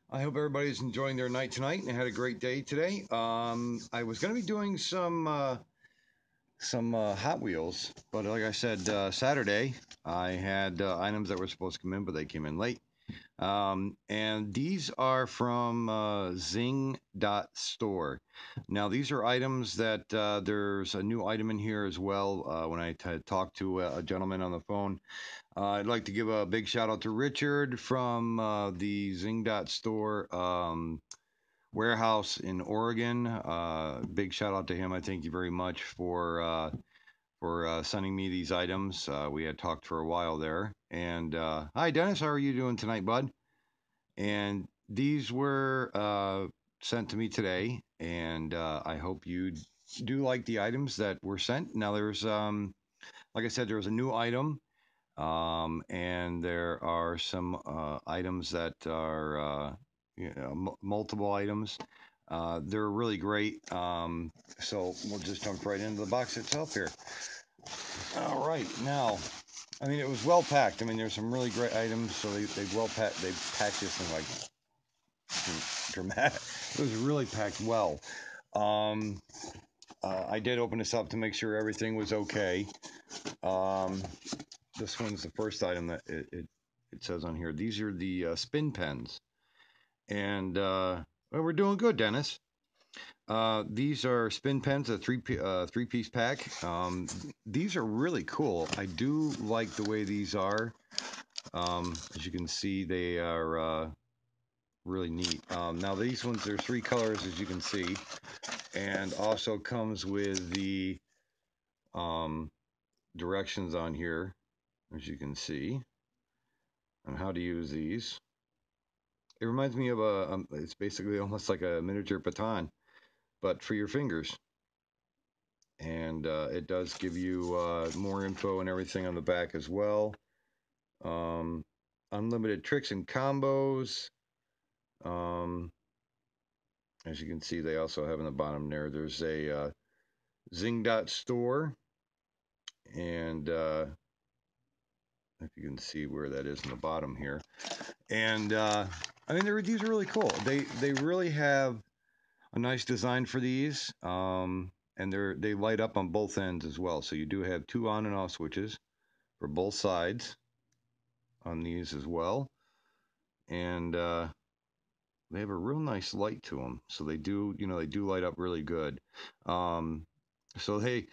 I hope everybody's enjoying their night tonight and had a great day today. I was going to be doing some Hot Wheels, but like I said, Saturday I had items that were supposed to come in, but they came in late. And these are from Zing.store. Now, these are items that there's a new item in here as well. When I talked to a gentleman on the phone, I'd like to give a big shout out to Richard from the Zing.store warehouse in Oregon. Big shout out to him. I thank you very much for sending me these items. We had talked for a while there. And hi, Dennis. How are you doing tonight, bud? And these were sent to me today, and I hope you do like the items that were sent. Now, like I said, there was a new item, and there are some items that are multiple items. They're really great. So we'll just jump right into the box itself here. All right, now I mean, it was well packed. I mean, there's some really great items. So they well packed. They packed this in like dramatic. It was really packed well. Um, I did open this up to make sure everything was okay. Um, this one's the first item that it says on here. These are the spin pens, and well, we're doing good, Dennis. These are spin pens, a three-piece pack. These are really cool. I do like the way these are. As you can see, they are really neat. Now these ones, there's three colors, as you can see, and also comes with the um, directions on here, as you can see, on how to use these. It reminds me of it's basically almost like a miniature baton, but for your fingers. And it does give you more info and everything on the back as well. Um, Unlimited tricks and combos. Um, as you can see, they also have in the bottom there. There's a Zing.store, and if you can see where that is in the bottom here. And I mean, these are really cool. They really have a nice design for these, and they light up on both ends as well. So you do have two on and off switches for both sides on these as well, and they have a real nice light to them. So they do light up really good. Um, so they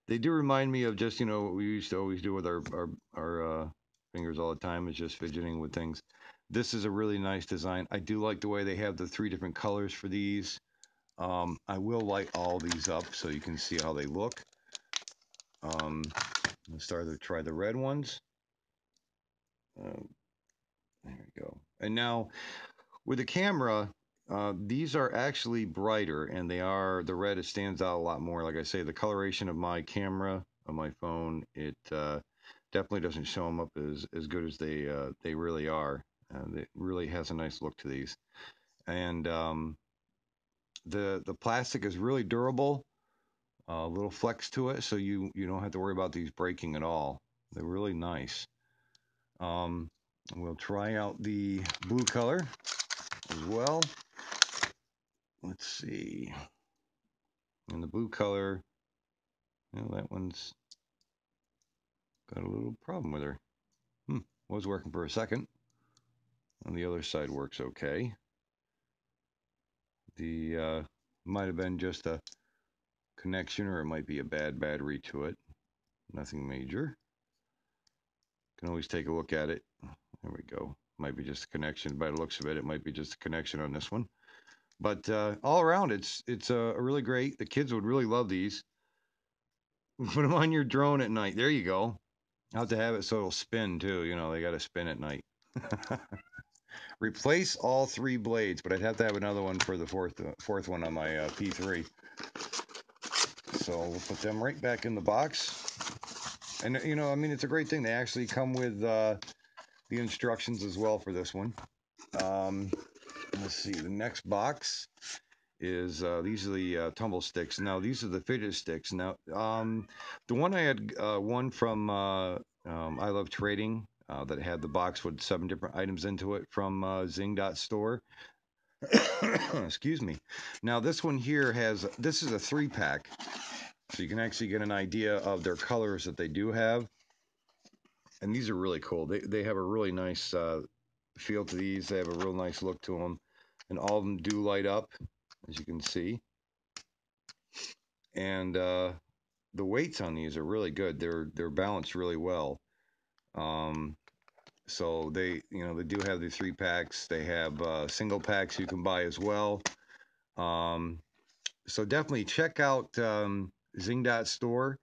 do remind me of just what we used to always do with our fingers all the time is just fidgeting with things. This is a really nice design. I do like the way they have the three different colors for these. I will light all these up so you can see how they look. Let's try the red ones. Uh, there we go. And now with the camera, these are actually brighter, and the red. It stands out a lot more. Like I say, the coloration of my camera of my phone, it definitely doesn't show them up as good as they really are. It really has a nice look to these, and the plastic is really durable. A little flex to it, so you don't have to worry about these breaking at all. They're really nice. Um, we'll try out the blue color as well. Let's see. And the blue color, that one's got a little problem with her. Was working for a second. On the other side works okay. The might have been just a connection, or it might be a bad battery to it. Nothing major. Can always take a look at it. There we go. Might be just a connection. By the looks of it, it might be just a connection on this one. But all around, it's really great. The kids would really love these. Put them on your drone at night. There you go. How to have it so it'll spin too. They got to spin at night. Replace all three blades, but I'd have to have another one for the fourth one on my P3. So we'll put them right back in the box. And I mean, it's a great thing. They actually come with the instructions as well for this one. Let's see. The next box is these are the tumble sticks. Now these are the fidget sticks. Now the one I had one from I Love Trading that had the box with 7 different items into it from Zing.store. Excuse me. Now this one here this is a 3-pack, so you can actually get an idea of their colors that they do have, and these are really cool. They have a really nice feel to these. They have a real nice look to them, and all of them do light up, as you can see. And the weights on these are really good. They're balanced really well. Um, so they do have the 3-packs. They have single packs you can buy as well. So definitely check out Zing.store,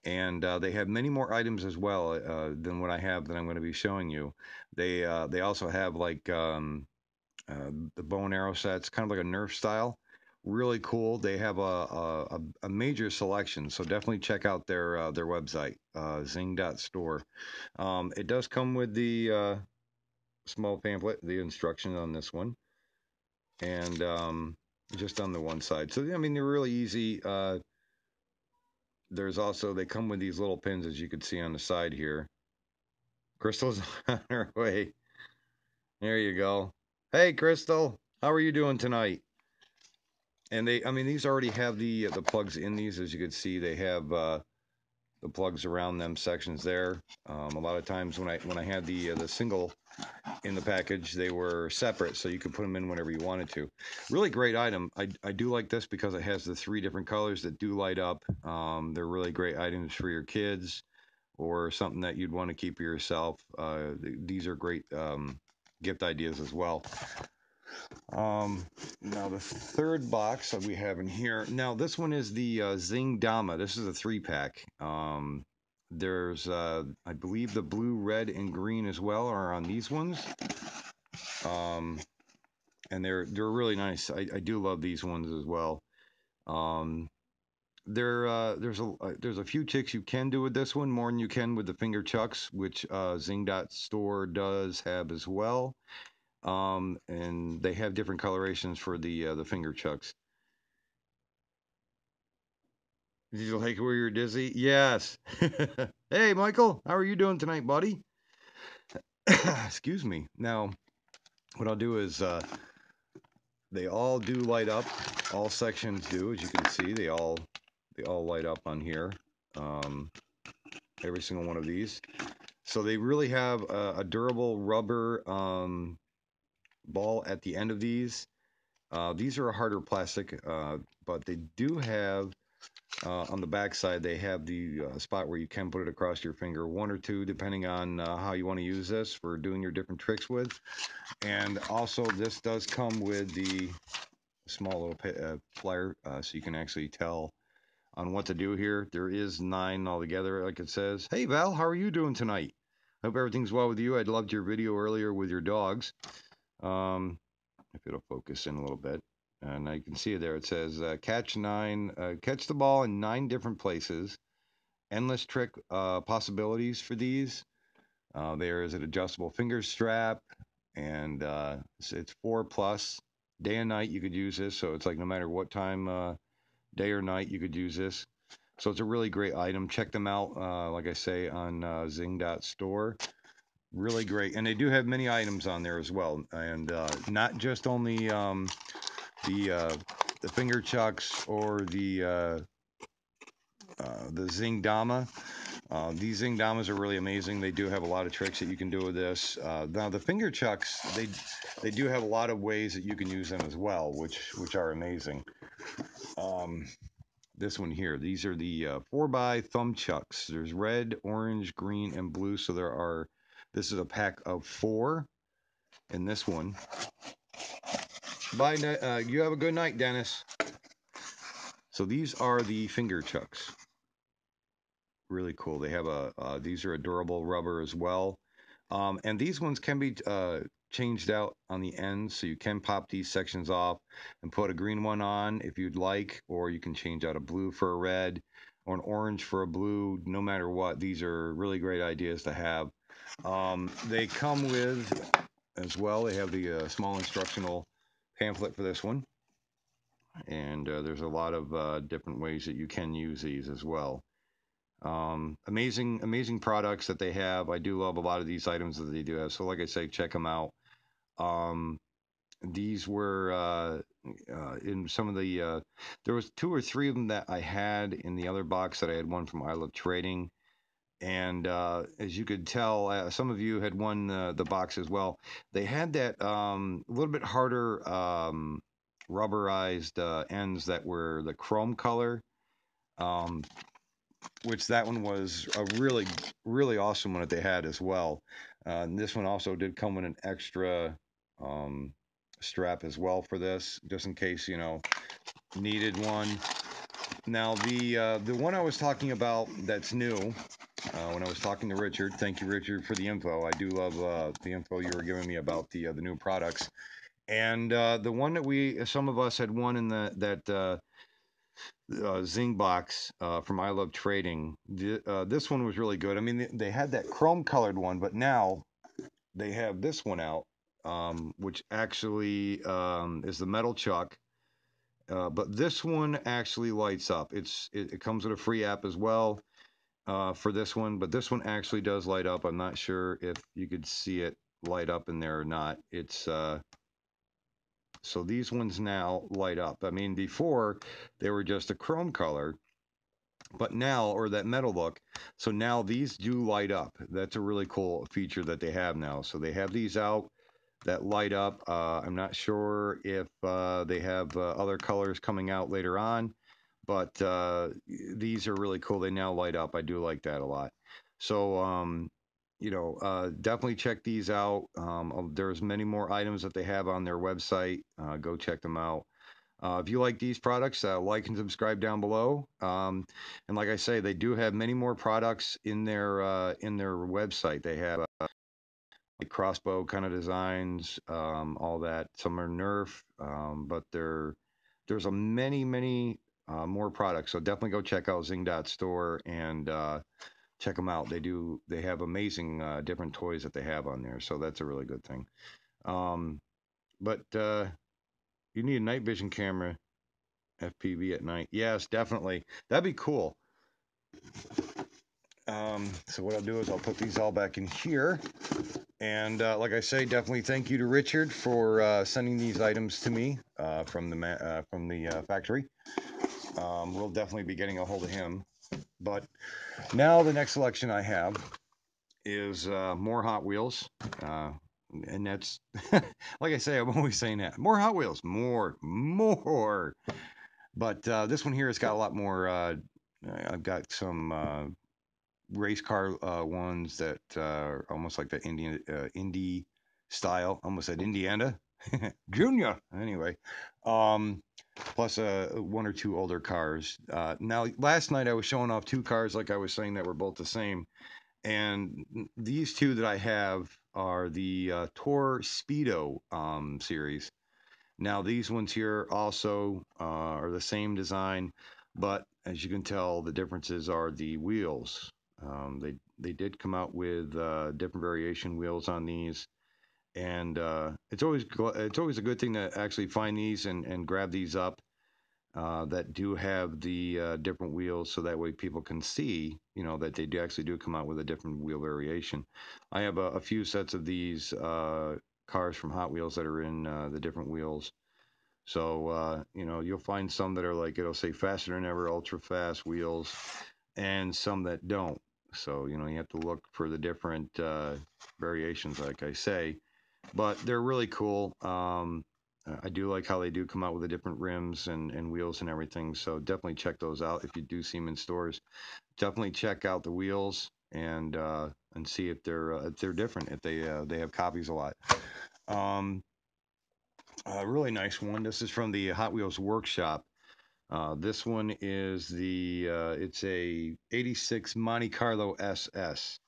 and they have many more items as well than what I have that I'm going to be showing you. They also have like the bow and arrow sets, kind of like a Nerf style. Really cool. They have a major selection, so definitely check out their website, Zing.store. It does come with the small pamphlet, the instructions on this one, and just on the one side. So I mean, they're really easy. There's also, they come with these little pins, as you can see on the side here. Crystal's on her way. There you go. Hey, Crystal, how are you doing tonight? And I mean, these already have the plugs in these. As you can see, they have the plugs around them sections there. A lot of times when I had the single in the package, they were separate, so you could put them in whenever you wanted to. Really great item. I do like this because it has the 3 different colors that do light up. They're really great items for your kids or something that you'd want to keep for yourself. These are great gift ideas as well. Now the third box that we have in here. Now this one is the Zing Dama. This is a 3-pack. There's I believe the blue, red, and green as well are on these ones. And they're really nice. I do love these ones as well. There's a few tricks you can do with this one, more than you can with the finger chucks, which Zing.store does have as well. And they have different colorations for the finger chucks. Did you like where you're dizzy? Yes. Hey, Michael, how are you doing tonight, buddy? Excuse me. Now, what I'll do is they all do light up. All sections do, as you can see. They all light up on here. Every single one of these. So they really have a durable rubber ball at the end of these. These are a harder plastic, but they do have on the back side, they have the spot where you can put it across your finger, 1 or 2, depending on how you want to use this for doing your different tricks with. And also, this does come with the small little plier, so you can actually tell on what to do here. There is 9 altogether, like it says. Hey, Val, how are you doing tonight? Hope everything's well with you. I loved your video earlier with your dogs. If it'll focus in a little bit. And I can see it there. It says catch the ball in 9 different places. Endless trick possibilities for these. There is an adjustable finger strap, and it's 4+. Day and night you could use this, so it's like no matter what time, day or night, you could use this. So it's a really great item. Check them out, like I say, on Zing.store. Really great, and they do have many items on there as well, and not just only the finger chucks or the Zing Dama. These Zing Damas are really amazing. They do have a lot of tricks that you can do with this. Now the finger chucks, they do have a lot of ways that you can use them as well, which are amazing. This one here, these are the 4x thumb chucks. There's red, orange, green, and blue. So this is a pack of 4 in this one. Bye. You have a good night, Dennis. So these are the finger chucks. Really cool. They have these are a durable rubber as well. And these ones can be changed out on the ends, so you can pop these sections off and put a green one on if you'd like, or you can change out a blue for a red or an orange for a blue. No matter what, these are really great ideas to have. They come with, as well, they have the small instructional pamphlet for this one, and there's a lot of different ways that you can use these as well. Amazing products that they have. I do love a lot of these items that they do have. So like I say, check them out. These were in some of the there was 2 or 3 of them that I had in the other box that I had one from I Love Trading. And as you could tell, some of you had won the box as well. They had that a little bit harder rubberized ends that were the chrome color, um, which that one was a really, really awesome one that they had as well. And this one also did come with an extra um, strap as well for this, just in case, needed one. Now, the one I was talking about that's new, when I was talking to Richard, thank you, Richard, for the info. I do love the info you were giving me about the new products. And the one that some of us had won in that Zing box from I Love Trading. This one was really good. I mean, they had that chrome colored one, but now they have this one out, which actually is the metal chuck. But this one actually lights up. It comes with a free app as well for this one, but this one actually does light up. I'm not sure if you could see it light up in there or not. It's so these ones now light up. I mean, before they were just a chrome color, but now, or that metal look. So now these do light up. That's a really cool feature that they have now. So they have these out that light up. I'm not sure if they have other colors coming out later on, but these are really cool. They now light up. I do like that a lot. So, definitely check these out. There's many more items that they have on their website. Go check them out. If you like these products, like and subscribe down below. And like I say, they do have many more products in their website. They have like crossbow kind of designs, all that. Some are Nerf, but there's a many more products. So definitely go check out Zing.store and check them out. They have amazing different toys that they have on there. So that's a really good thing. But you need a night vision camera, FPV at night. Yes, definitely. That'd be cool. So what I'll do is I'll put these all back in here. And like I say, definitely thank you to Richard for sending these items to me from the factory. We'll definitely be getting a hold of him. But now the next selection I have is more Hot Wheels. And that's, like I say, I'm always saying that. More Hot Wheels. More. But this one here has got a lot more. I've got some race car ones that are almost like the Indy style. Almost said Indiana. Junior. Anyway. Plus 1 or 2 older cars. Now, last night I was showing off 2 cars, like I was saying, that were both the same. And these 2 that I have are the Tour Speedo series. Now, these ones here also are the same design, but as you can tell, the differences are the wheels. They did come out with different variation wheels on these, and it's always a good thing to actually find these and grab these up that do have the different wheels, so that way people can see, that they actually do come out with a different wheel variation. I have a few sets of these cars from Hot Wheels that are in the different wheels. So, you'll find some that are like, it'll say faster than ever, ultra fast wheels, and some that don't. So, you have to look for the different variations, like I say. But they're really cool. I do like how they do come out with the different rims and wheels and everything. So definitely check those out if you do see them in stores. Definitely check out the wheels and see if they're different, if they have copies a lot. Um, a really nice one. This is from the Hot Wheels Workshop. This one is it's a 86 Monte Carlo SS.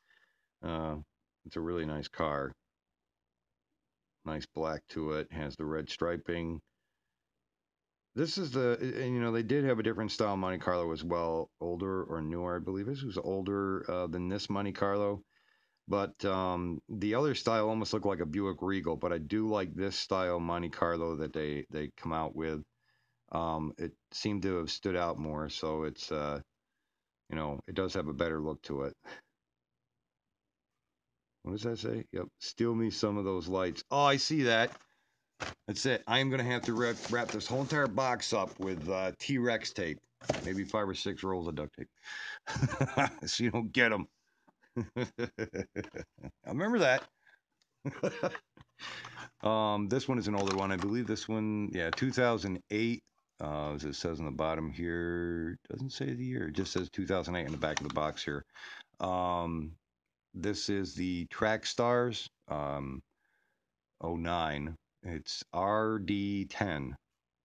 Uh, it's a really nice car. Nice black to it. Has the red striping. This is they did have a different style Monte Carlo as well, older or newer, I believe. This was older than this Monte Carlo. But the other style almost looked like a Buick Regal, but I do like this style Monte Carlo that they come out with. It seemed to have stood out more, so it's it does have a better look to it. What does that say? Yep, steal me some of those lights. Oh, I see that. That's it. I am going to have to wrap this whole entire box up with T-Rex tape. Maybe 5 or 6 rolls of duct tape. So you don't get them. I remember that. This one is an older one. I believe this one, yeah, 2008. As it says on the bottom here, doesn't say the year. It just says 2008 in the back of the box here. This is the Track Stars '09. It's RD10,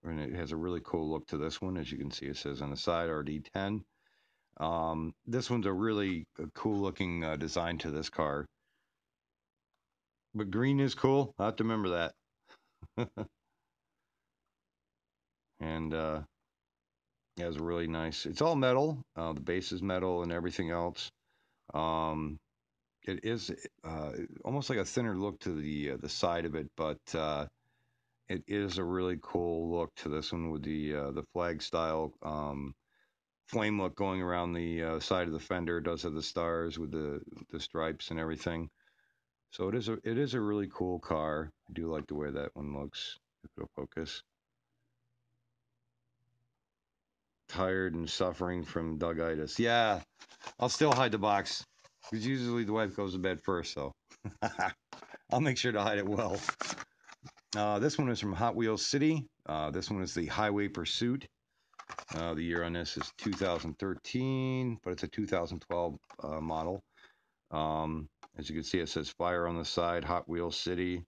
and it has a really cool look to this one. As you can see, it says on the side RD10. This one's a really cool looking design to this car. But green is cool. I have to remember that. And it has a really nice. It's all metal. The base is metal and everything else. Um, it is almost like a thinner look to the side of it, but it is a really cool look to this one with the flag style flame look going around the side of the fender. It does have the stars with the stripes and everything. So it is a really cool car. I do like the way that one looks. If it'll focus. Tired and suffering from Dougitis. Yeah, I'll still hide the box because usually the wife goes to bed first, so I'll make sure to hide it well. This one is from Hot Wheels City. This one is the Highway Pursuit. The year on this is 2013, but it's a 2012 model. As you can see, it says fire on the side, Hot Wheels City.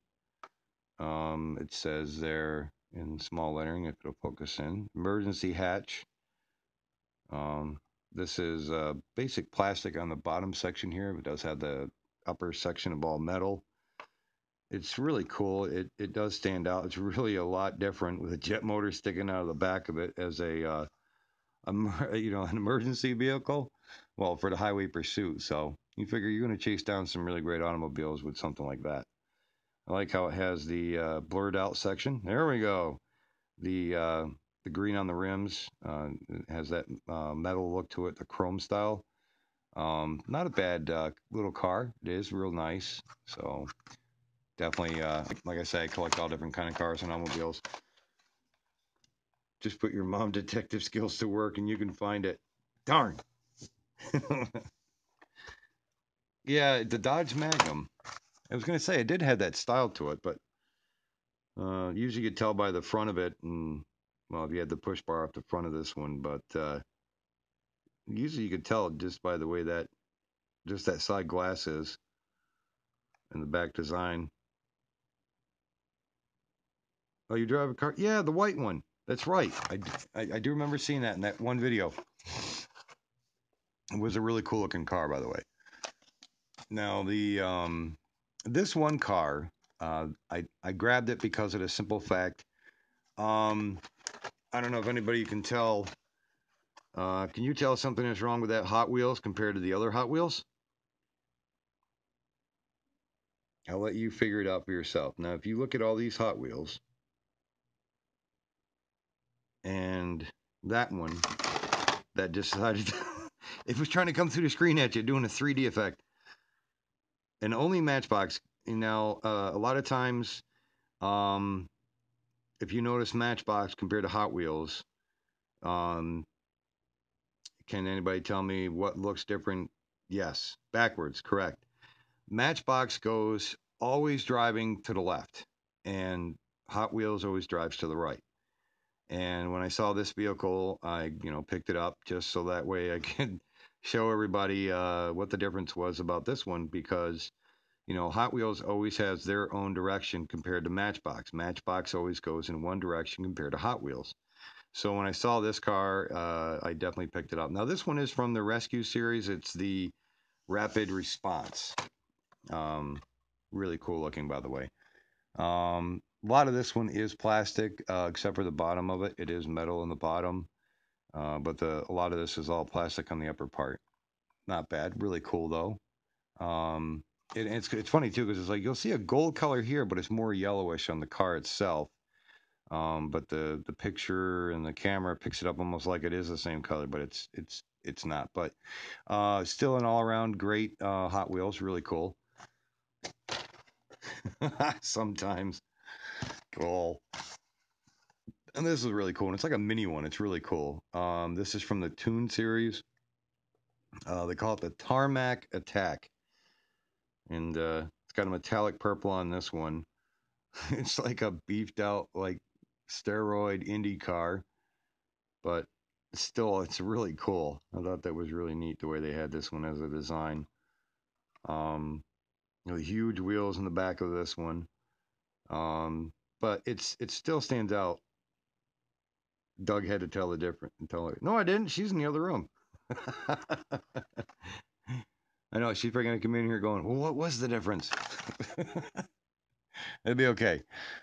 It says there in small lettering, if it'll focus in, emergency hatch. This is basic plastic on the bottom section here. It does have the upper section of all metal. It's really cool. It does stand out. It's really a lot different with a jet motor sticking out of the back of it as a an emergency vehicle. Well, for the highway pursuit. So you figure you're going to chase down some really great automobiles with something like that. I like how it has the blurred out section. There we go. The green on the rims it has that metal look to it, the chrome style. Not a bad little car. It is real nice. So definitely, like I say, I collect all different kind of cars and automobiles. Just put your mom detective skills to work and you can find it. Darn. Yeah, the Dodge Magnum. I was going to say it did have that style to it, but usually you could tell by the front of it, and well, if you had the push bar off the front of this one, but usually you could tell just by the way that just that side glass is and the back design. Oh, you drive a car? Yeah, the white one. That's right. I do remember seeing that in that one video. It was a really cool looking car, by the way. Now the this one car, I grabbed it because of the simple fact. I don't know if anybody can tell. Can you tell something is wrong with that Hot Wheels compared to the other Hot Wheels? I'll let you figure it out for yourself. Now, if you look at all these Hot Wheels and that one that just decided it was trying to come through the screen at you doing a 3D effect, and only Matchbox. Now, a lot of times, if you notice Matchbox compared to Hot Wheels, um, can anybody tell me what looks different? Yes, backwards, correct. Matchbox goes always driving to the left, and Hot Wheels always drives to the right. And when I saw this vehicle, I picked it up just so that way I could show everybody what the difference was about this one, because Hot Wheels always has their own direction compared to Matchbox. Matchbox always goes in one direction compared to Hot Wheels. So when I saw this car, I definitely picked it up. Now this one is from the Rescue series. It's the Rapid Response. Really cool looking, by the way. A lot of this one is plastic, except for the bottom of it. It is metal in the bottom, but a lot of this is all plastic on the upper part. Not bad. Really cool though. It's funny too because it's like you'll see a gold color here, but it's more yellowish on the car itself. But the picture and the camera picks it up almost like it is the same color, but it's not. But still an all around great Hot Wheels. Really cool. Sometimes. Cool. And this is really cool. And it's like a mini one. It's really cool. This is from the Toon series. They call it the Tarmac Attack. And it's got a metallic purple on this one. It's like a beefed out, like steroid Indy car, but still, it's really cool. I thought that was really neat the way they had this one as a design. The huge wheels in the back of this one. But it still stands out. Doug had to tell the difference and tell her, no, I didn't. She's in the other room. I know she's probably gonna come in here going, well, what was the difference? It'd be okay.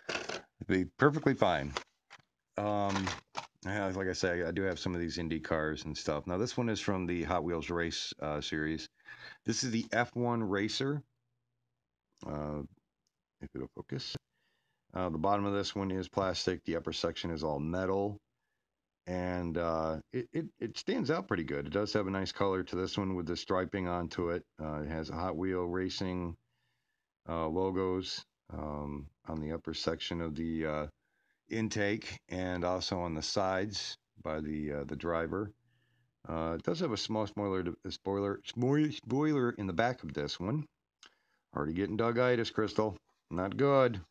It'd be perfectly fine. Like I say, I do have some of these Indy cars and stuff. Now this one is from the Hot Wheels Race series. This is the F1 Racer. If it'll focus. The bottom of this one is plastic. The upper section is all metal. And it stands out pretty good. It does have a nice color to this one with the striping onto it. It has a Hot Wheel Racing logos on the upper section of the intake and also on the sides by the driver. It does have a small spoiler in the back of this one. Already getting Doug-itis, Crystal. Not good.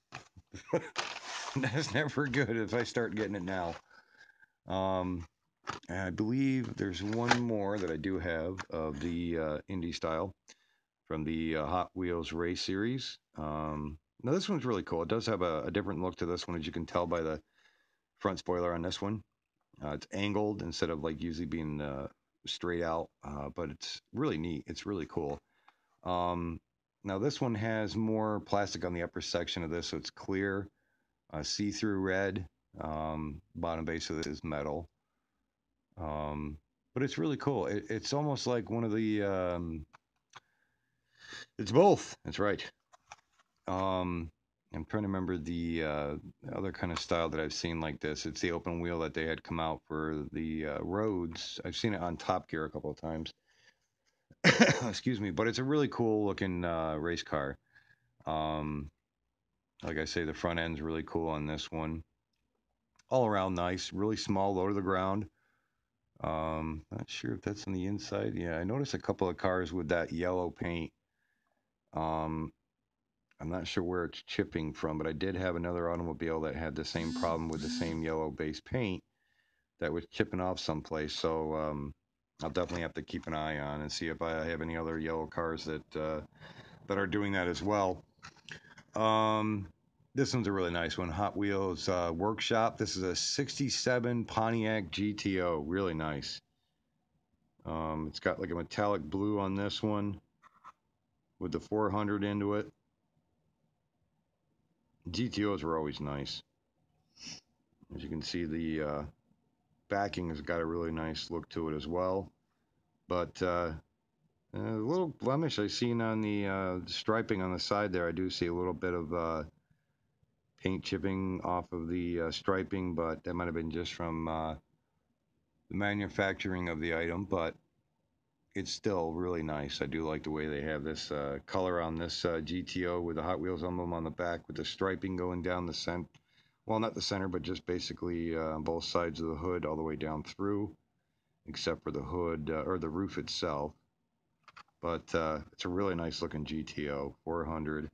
That's never good if I start getting it now. I believe there's one more that I do have of the Indy style from the Hot Wheels Race series. Now this one's really cool. It does have a different look to this one, as you can tell by the front spoiler on this one. It's angled instead of like usually being straight out, but it's really neat. It's really cool. Now this one has more plastic on the upper section of this, so it's clear, see-through red. Bottom base of it is metal. But it's really cool. It's almost like one of the. It's both. That's right. I'm trying to remember the other kind of style that I've seen like this. It's the open wheel that they had come out for the roads. I've seen it on Top Gear a couple of times. Excuse me, but it's a really cool looking race car. Like I say, the front end's really cool on this one. All around nice, really small, low to the ground. Not sure if that's on the inside. Yeah, I noticed a couple of cars with that yellow paint. I'm not sure where it's chipping from, but I did have another automobile that had the same problem with the same yellow base paint that was chipping off someplace. So I'll definitely have to keep an eye on and see if I have any other yellow cars that are doing that as well. This one's a really nice one. Hot Wheels Workshop. This is a 67 Pontiac GTO. Really nice. It's got like a metallic blue on this one with the 400 into it. GTOs are always nice. As you can see, the backing has got a really nice look to it as well. But a little blemish I've seen on the striping on the side there. I do see a little bit of paint chipping off of the striping, but that might have been just from the manufacturing of the item, but it's still really nice. I do like the way they have this color on this GTO with the Hot Wheels emblem on the back with the striping going down the center. Well, not the center, but just basically on both sides of the hood all the way down through, except for the hood or the roof itself. But it's a really nice looking GTO 400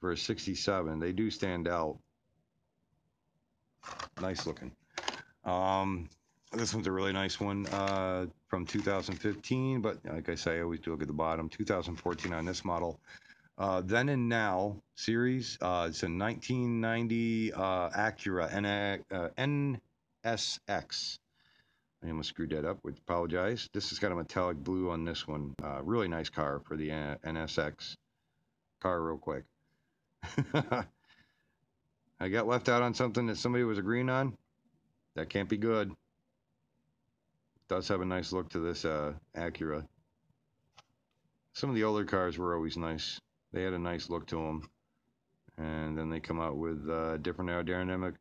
for a 67. They do stand out. Nice looking. This one's a really nice one from 2015, but like I say, I always do look at the bottom. 2014 on this model. Then and Now series. It's a 1990 Acura NSX. I almost screwed that up. Would apologize. This has got a metallic blue on this one. Really nice car for the NSX car. Real quick. I got left out on something that somebody was agreeing on. That can't be good. Does have a nice look to this Acura. Some of the older cars were always nice. They had a nice look to them. And then they come out with different aerodynamic.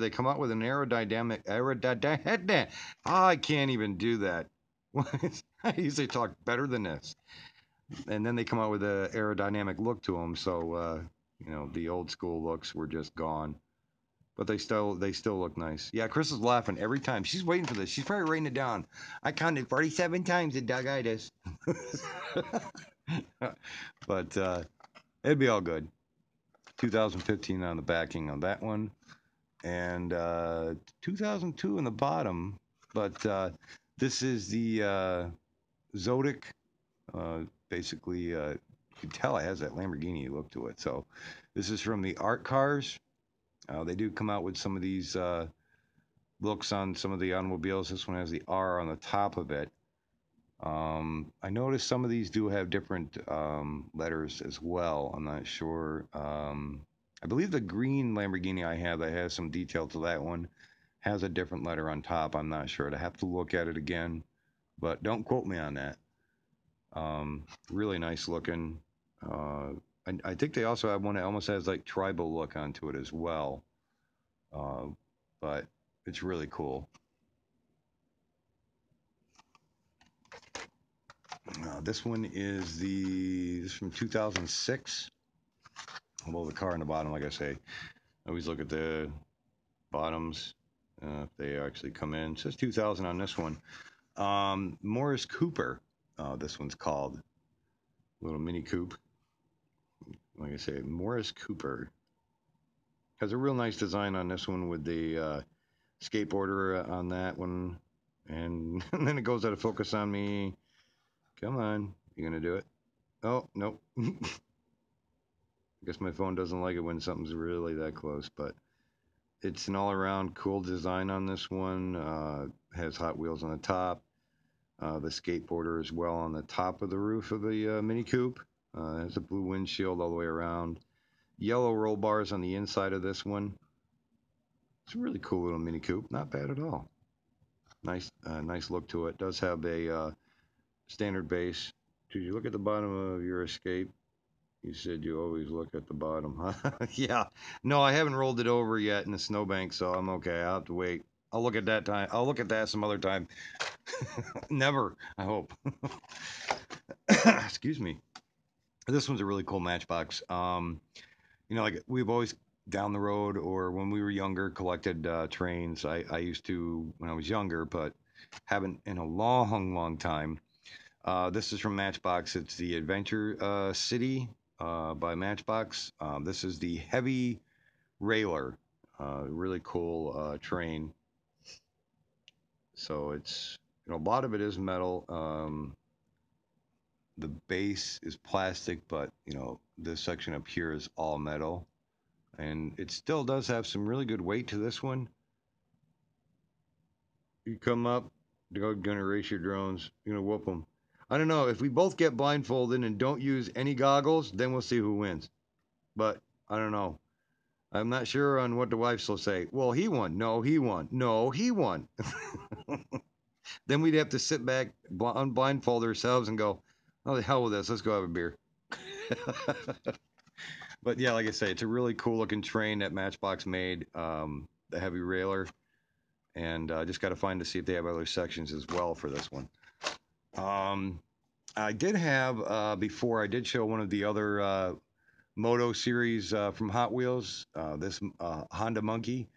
They come out with an aerodynamic. I can't even do that. I usually talk better than this. and then they come out with a aerodynamic look to them. So the old school looks were just gone. But they still look nice. Yeah, Chris is laughing every time. She's waiting for this. She's probably writing it down. I counted 47 times in Dougitis. But it'd be all good. 2015 on the backing on that one, and 2002 in the bottom. But this is the Zodic. Basically, you can tell it has that Lamborghini look to it. So this is from the art cars. They do come out with some of these looks on some of the automobiles. This one has the R on the top of it. I noticed some of these do have different letters as well. I'm not sure. I believe the green Lamborghini I have that has some detail to that one has a different letter on top. I'm not sure. I have to look at it again, but don't quote me on that. Really nice looking. I think they also have one that almost has like tribal look onto it as well. But it's really cool. This one is from 2006. Well, the car on the bottom, like I say, I always look at the bottoms if they actually come in. It says 2000 on this one. Morris Cooper. This one's called little mini coupe. Like I say, Morris Cooper has a real nice design on this one with the skateboarder on that one, and then it goes out of focus on me. Come on, you gonna do it? Oh, nope. I guess my phone doesn't like it when something's really that close, but it's an all-around cool design on this one. Has Hot Wheels on the top. The skateboarder as well on the top of the roof of the Mini Coupe. Has a blue windshield all the way around. Yellow roll bars on the inside of this one. It's a really cool little Mini Coupe. Not bad at all. Nice look to it. Does have a standard base. Did you look at the bottom of your Escape? You said you always look at the bottom, huh? Yeah. No, I haven't rolled it over yet in the snowbank, so I'm okay. I'll have to wait. I'll look at that time. I'll look at that some other time. Never, I hope. Excuse me. This one's a really cool Matchbox. Like we've always down the road or when we were younger collected trains. I used to when I was younger, but haven't in a long time. This is from Matchbox. It's the Adventure City by Matchbox. This is the Heavy Railer. Really cool train. So it's a lot of it is metal. The base is plastic, but this section up here is all metal, and it still does have some really good weight to this one. You come up, they're gonna race your drones. You're gonna whoop them. I don't know if we both get blindfolded and don't use any goggles, then we'll see who wins. But I don't know. I'm not sure on what the wives will say. Well, he won. No, he won. No, he won. Then we'd have to sit back, unblindfold ourselves, and go, "Oh, the hell with this. Let's go have a beer." But yeah, like I say, it's a really cool looking train that Matchbox made, the Heavy Railer, and I just got to find to see if they have other sections as well for this one. I did have before I did show one of the other Moto series from Hot Wheels, this Honda Monkey.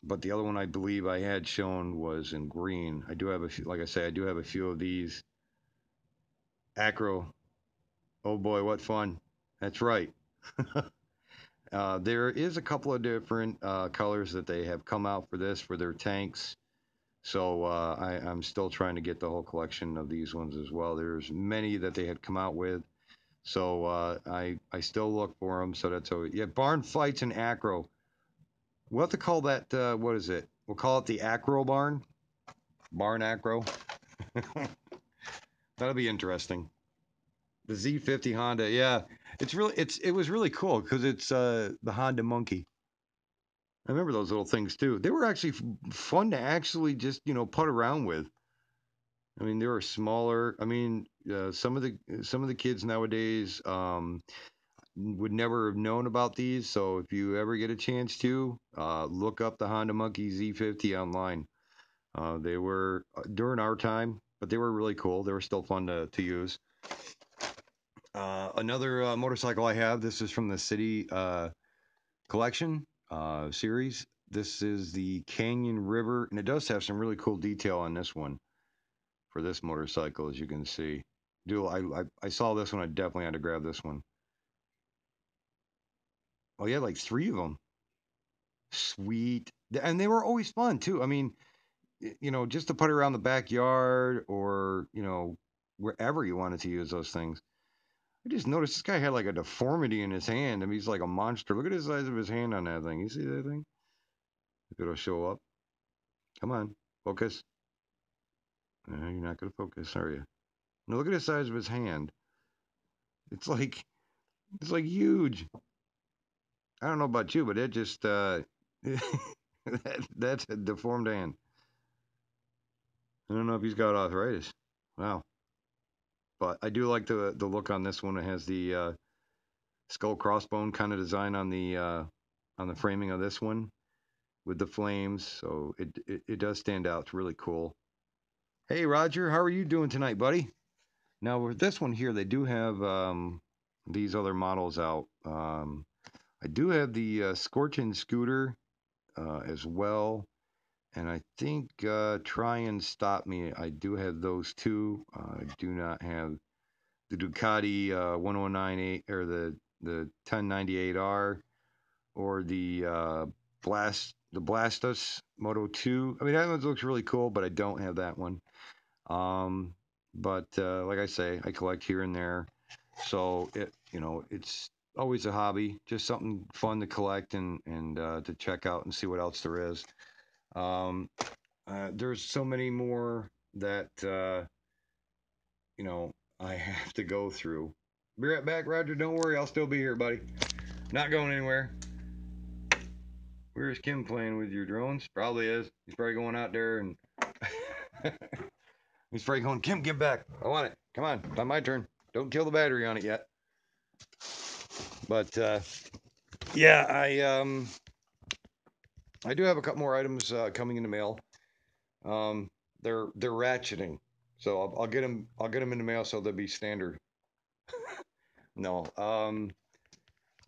But the other one I believe I had shown was in green. I do have a few, like I say, I do have a few of these. Acro. Oh boy, what fun. That's right. There is a couple of different colors that they have come out for this for their tanks. So I'm still trying to get the whole collection of these ones as well. There's many that they had come out with. So I still look for them. So that's always, yeah, barn fights and acro. We'll have to call that, what is it? We'll call it the acro barn. Barn acro. That'll be interesting. The Z50 Honda, yeah. It was really cool because it's the Honda Monkey. I remember those little things too. They were actually fun to actually just put around with. I mean, they were smaller. I mean, some of the kids nowadays would never have known about these. So if you ever get a chance to look up the Honda Monkey Z50 online, they were during our time, but they were really cool. They were still fun to use. Another motorcycle I have. This is from the City collection series. This is the Canyon River, and it does have some really cool detail on this one for this motorcycle, as you can see. I saw this one. I definitely had to grab this one. Oh yeah, like three of them. Sweet, and they were always fun too. I mean, just to put around the backyard or wherever you wanted to use those things. I just noticed this guy had like a deformity in his hand. I mean, he's like a monster. Look at the size of his hand on that thing. You see that thing? If it'll show up. Come on, focus. You're not gonna focus, are you? Now look at the size of his hand. It's like huge. I don't know about you, but it just that's a deformed hand. I don't know if he's got arthritis. Wow. But I do like the look on this one. It has the skull crossbone kind of design on the framing of this one with the flames. So it does stand out. It's really cool. Hey Roger, how are you doing tonight, buddy? Now with this one here, they do have these other models out. I do have the Scorchin scooter as well, and I think Try and Stop Me. I do have those two. I do not have the Ducati 1098 or the 1098R or the Blastus Moto 2. I mean, that one looks really cool, but I don't have that one. But like I say, I collect here and there, so it's always a hobby, just something fun to collect and to check out and see what else there is. Um, there's so many more that I have to go through. Be right back, Roger. Don't worry, I'll still be here, buddy. Not going anywhere. Where's Kim playing with your drones? Probably is. He's probably going out there and he's probably going, Kim, get back. I want it. Come on, it's not my turn. Don't kill the battery on it yet. But yeah, I do have a couple more items coming in the mail. They're ratcheting, so I'll get them. I'll get them in the mail, so they'll be standard. No,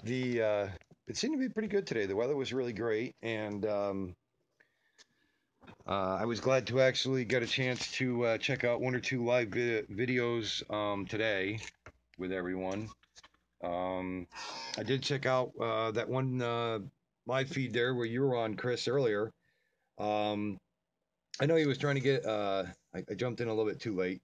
the it seemed to be pretty good today. The weather was really great, and I was glad to actually get a chance to check out one or two live videos today with everyone. I did check out that one live feed there where you were on, Chris, earlier. Um, I know he was trying to get. I jumped in a little bit too late,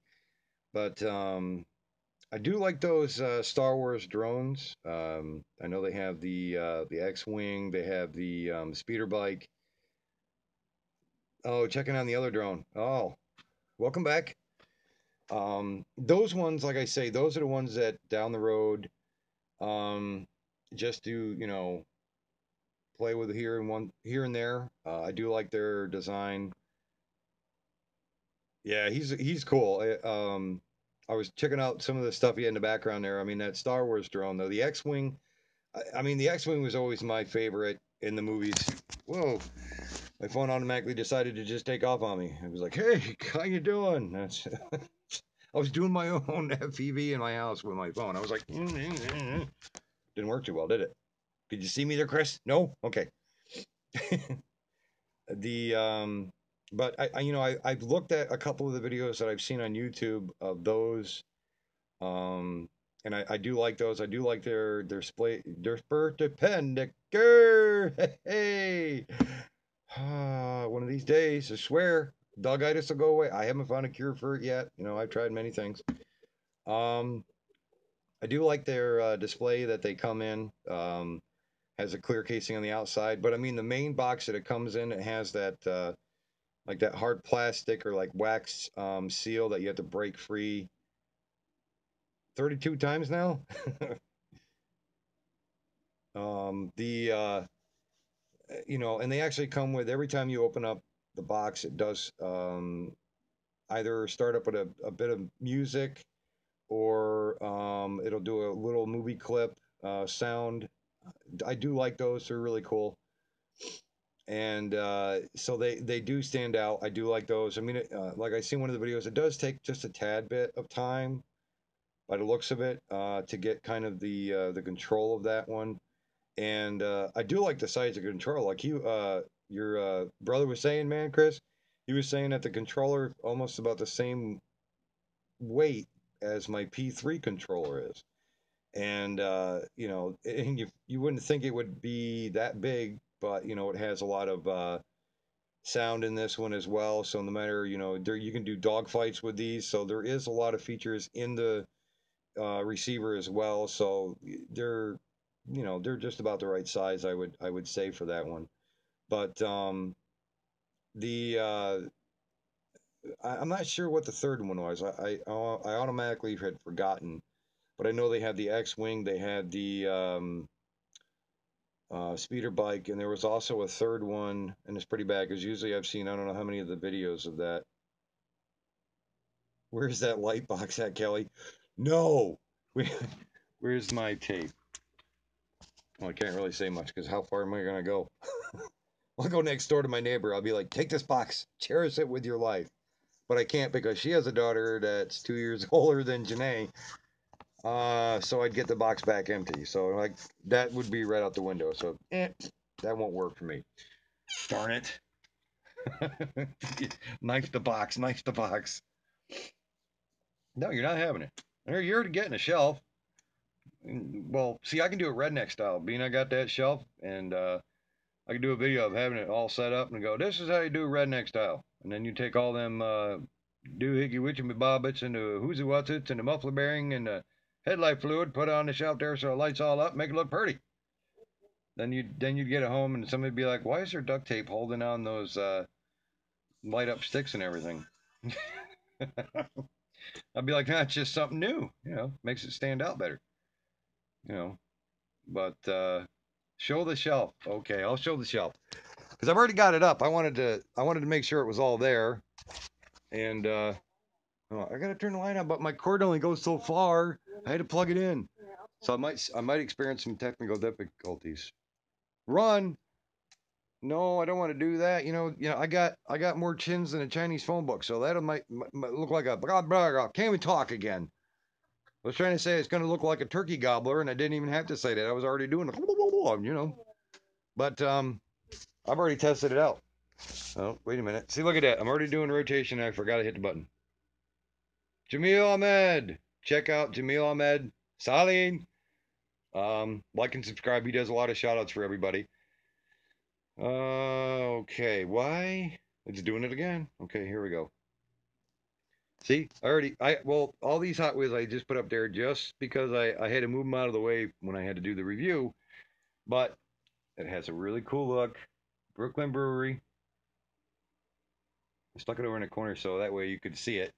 but I do like those Star Wars drones. I know they have the X-wing. They have the speeder bike. Oh, checking on the other drone. Oh, welcome back. Those ones, like I say, those are the ones that down the road, um, just to play with here and there. I do like their design. Yeah, he's cool. I was checking out some of the stuff he had in the background there. I mean, that Star Wars drone though, the X-wing. I mean, the X-wing was always my favorite in the movies. Whoa, my phone automatically decided to just take off on me. It was like, "Hey, how you doing?" That's I was doing my own FPV in my house with my phone. I was like, didn't work too well, did it? Did you see me there, Chris? No? Okay. The but I've looked at a couple of the videos that I've seen on YouTube of those, and I do like those. I do like their display, their perpendicular. Hey, one of these days, I swear, dogitis will go away. I haven't found a cure for it yet. I've tried many things. Um, I do like their display that they come in. Has a clear casing on the outside, but I mean the main box that it comes in, it has that like that hard plastic or like wax seal that you have to break free 32 times now. The and they actually come with, every time you open up the box, it does either start up with a bit of music, or it'll do a little movie clip sound. I do like those. They're really cool. And so they do stand out. I do like those. I mean, like I seen one of the videos, it does take just a tad bit of time. by the looks of it, to get kind of the control of that one. And I do like the size of the controller. Like your brother was saying, man, Chris, he was saying that the controller almost about the same weight as my P3 controller is. And you know, and you wouldn't think it would be that big, but you know, it has a lot of sound in this one as well. So no matter, you know, there you can do dog fights with these. So there is a lot of features in the receiver as well. So they're, you know, they're just about the right size. I would say for that one. But the I'm not sure what the third one was. I automatically had forgotten, but I know they had the X-wing. They had the speeder bike, and there was also a third one, and it's pretty bad because usually I've seen I don't know how many of the videos of that. Where's that light box at, Kelly? No. Where's my tape? Well, I can't really say much because how far am I gonna go? I'll go next door to my neighbor. I'll be like, take this box, cherish it with your life. But I can't because she has a daughter that's 2 years older than Janae. So I'd get the box back empty. So like that would be right out the window. So that won't work for me. Darn it. Knife the box, knife the box. No, you're not having it. You're getting a shelf. Well, see, I can do it redneck style. Being I got that shelf, and I can do a video of having it all set up and go, this is how you do redneck style. And then you take all them doohickey witchy bobbits and the who's it what's it and the muffler bearing and the headlight fluid, put it on the shelf there so it lights all up, make it look pretty. Then you'd get it home and somebody'd be like, why is there duct tape holding on those light up sticks and everything? I'd be like, that's just something new, you know, makes it stand out better, you know. But show the shelf. Okay, I'll show the shelf because I've already got it up. I wanted to make sure it was all there, and oh, I gotta turn the light on, but my cord only goes so far. I had to plug it in, so I might experience some technical difficulties. Run! No, I don't want to do that. I got more chins than a Chinese phone book, so that might look like a blah blah blah. Can't even talk again. I was trying to say it's going to look like a turkey gobbler, and I didn't even have to say that. I was already doing it, But I've already tested it out. Oh, wait a minute. See, look at that. I'm already doing rotation, and I forgot to hit the button. Jamil Ahmed. Check out Jamil Ahmed. Saline. Like and subscribe. He does a lot of shout outs for everybody. Okay. Why? It's doing it again. Okay, here we go. See, well, all these Hot Wheels I just put up there just because I had to move them out of the way when I had to do the review. But it has a really cool look. Brooklyn Brewery. I stuck it over in the corner so that way you could see it.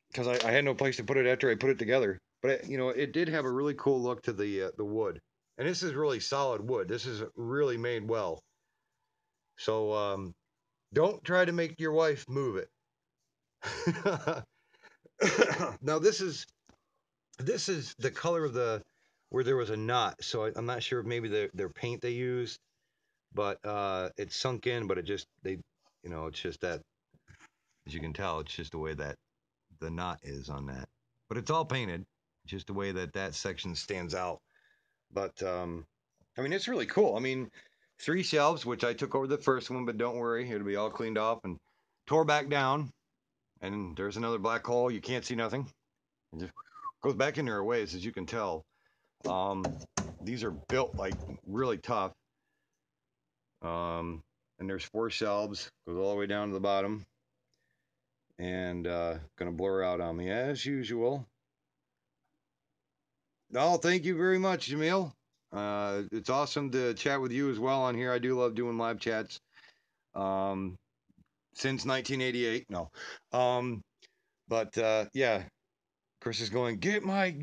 Because I had no place to put it after I put it together. But it did have a really cool look to the wood, and this is really solid wood. This is really made well. So don't try to make your wife move it. Now this is the color of where there was a knot. So I'm not sure if maybe their paint they used, but it's sunk in. But it's just that, as you can tell, it's just the way that the knot is on that. But it's all painted, just the way that section stands out. But I mean, it's really cool. I mean, 3 shelves, which I took over the first one, but don't worry, it'll be all cleaned off and tore back down. And there's another black hole. You can't see nothing. It just goes back in there a ways, as you can tell. These are built like really tough. And there's 4 shelves, goes all the way down to the bottom. And gonna blur out on me as usual. Oh, thank you very much, Jamil. It's awesome to chat with you as well on here. I do love doing live chats. Since 1988, no. But yeah, Chris is going, get my